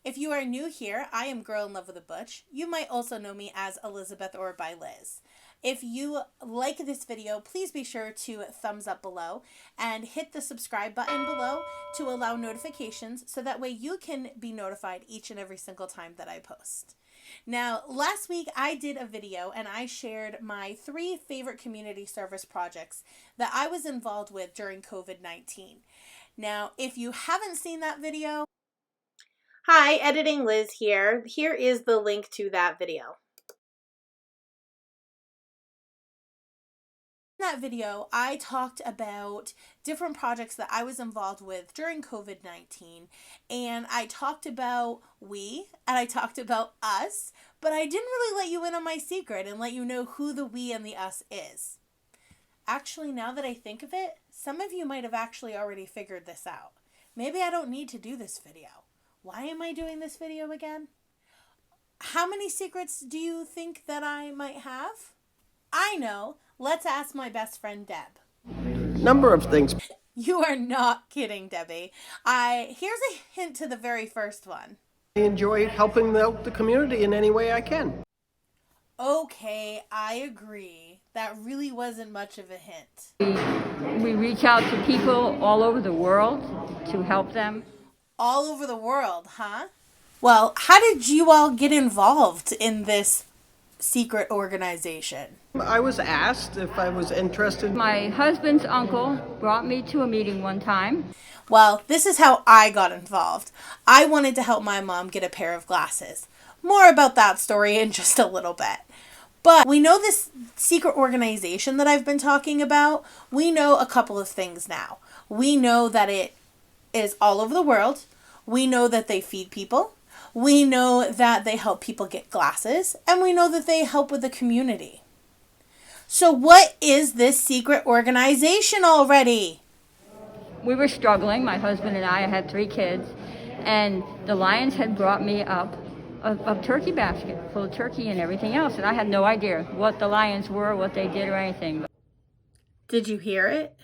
If you are new here, I am Girl in Love with a Butch. You might also know me as Elizabeth or by Liz. If you like this video, please be sure to thumbs up below and hit the subscribe button below to allow notifications so that way you can be notified each and every single time that I post. Now, last week I did a video and I shared my 3 favorite community service projects that I was involved with during COVID-19. Now, if you haven't seen that video, hi, Editing Liz here. Here is the link to that video. In that video, I talked about different projects that I was involved with during COVID-19, and I talked about we, and I talked about us, but I didn't really let you in on my secret and let you know who the we and the us is. Actually, now that I think of it, some of you might have actually already figured this out. Maybe I don't need to do this video. Why am I doing this video again? How many secrets do you think that I might have? I know. Let's ask my best friend, Deb. Number of things. You are not kidding, Debbie. Here's a hint to the very first one. I enjoy helping out the community in any way I can. Okay, I agree. That really wasn't much of a hint. We reach out to people all over the world to help them. All over the world, huh? Well, how did you all get involved in this secret organization? I was asked if I was interested. My husband's uncle brought me to a meeting one time. Well, this is how I got involved. I wanted to help my mom get a pair of glasses. More about that story in just a little bit. But we know this secret organization that I've been talking about. We know a couple of things now. We know that it is all over the world. We know that they feed people. We know that they help people get glasses. And we know that they help with the community. So what is this secret organization already? We were struggling, my husband and I had 3 kids, and the Lions had brought me up a turkey basket full of turkey and everything else, and I had no idea what the Lions were, what they did, or anything. Did you hear it?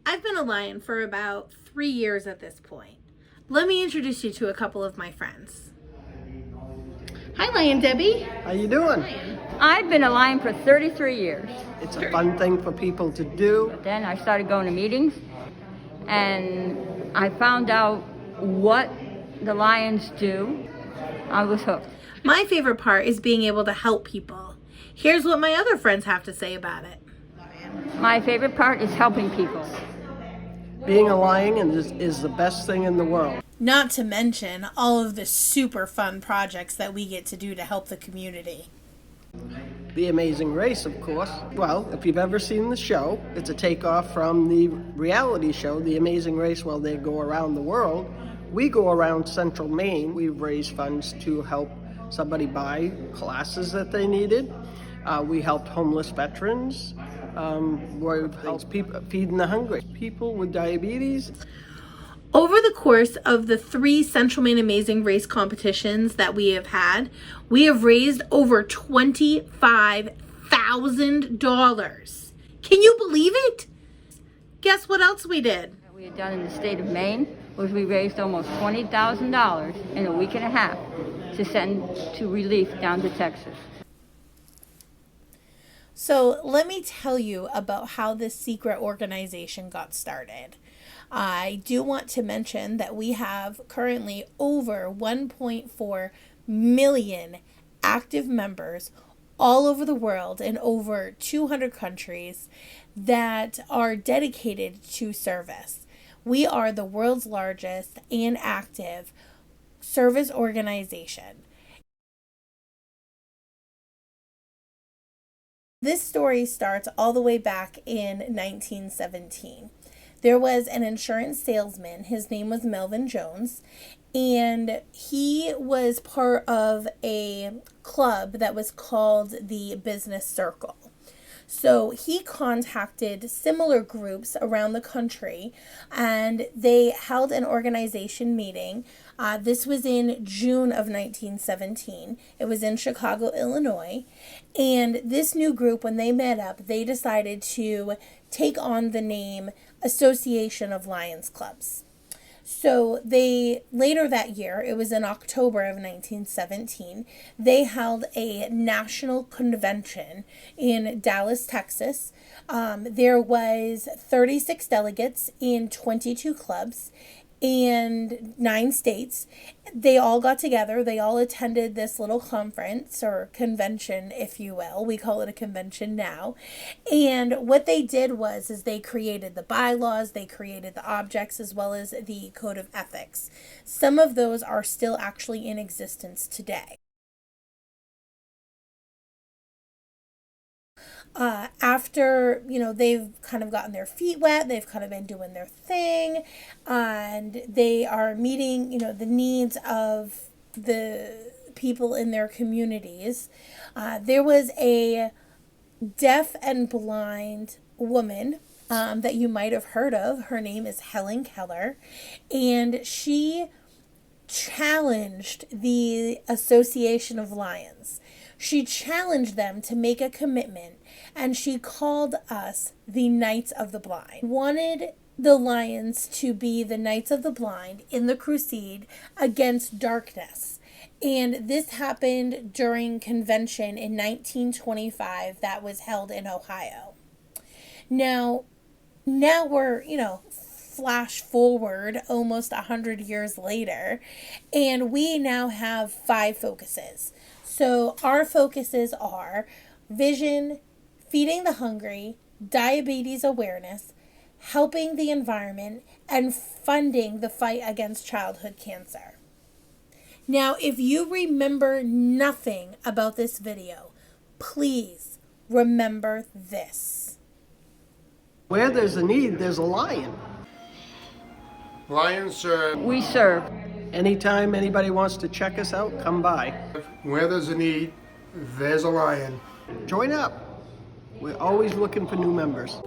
I've been a Lion for about 3 years at this point. Let me introduce you to a couple of my friends. Hi, Lion Debbie. How you doing? I've been a Lion for 33 years. It's a fun thing for people to do. Then I started going to meetings, and I found out what the Lions do. I was hooked. My favorite part is being able to help people. Here's what my other friends have to say about it. My favorite part is helping people. Being a lion is the best thing in the world. Not to mention all of the super fun projects that we get to do to help the community. The Amazing Race, of course. Well, if you've ever seen the show, it's a takeoff from the reality show, The Amazing Race, while they go around the world. We go around Central Maine. We've raised funds to help somebody buy glasses that they needed. We helped homeless veterans. We've helped people feeding the hungry. People with diabetes. Over the course of the 3 Central Maine Amazing Race competitions that we have had, we have raised over $25,000. Can you believe it? Guess what else we did? What we had done in the state of Maine was we raised almost $20,000 in a week and a half to send to relief down to Texas. So let me tell you about how this secret organization got started. I do want to mention that we have currently over 1.4 million active members all over the world in over 200 countries that are dedicated to service. We are the world's largest and active service organization. This story starts all the way back in 1917. There was an insurance salesman. His name was Melvin Jones, and he was part of a club that was called the Business Circle. So he contacted similar groups around the country, and they held an organization meeting This was in June of 1917. It was in Chicago, Illinois. And this new group, when they met up, they decided to take on the name Association of Lions Clubs. So they, later that year, it was in October of 1917, they held a national convention in Dallas, Texas. There was 36 delegates in 22 clubs and 9 states. They all got together. They all attended this little conference or convention, if you will. We call it a convention now. And what they did was they created the bylaws, they created the objects, as well as the code of ethics. Some of those are still actually in existence today. After, they've kind of gotten their feet wet, they've kind of been doing their thing, and they are meeting, the needs of the people in their communities. There was a deaf and blind woman that you might have heard of. Her name is Helen Keller, and she challenged the Association of Lions. She challenged them to make a commitment, and she called us the Knights of the Blind. Wanted the Lions to be the Knights of the Blind in the crusade against darkness. And this happened during convention in 1925 that was held in Ohio. Now we're, flash forward almost 100 years later, and we now have 5 focuses. So our focuses are vision, feeding the hungry, diabetes awareness, helping the environment, and funding the fight against childhood cancer. Now, if you remember nothing about this video, please remember this. Where there's a need, there's a lion. Lions serve. WeServe. Anytime anybody wants to check us out, come by. Where there's a need, there's a lion. Join up. We're always looking for new members.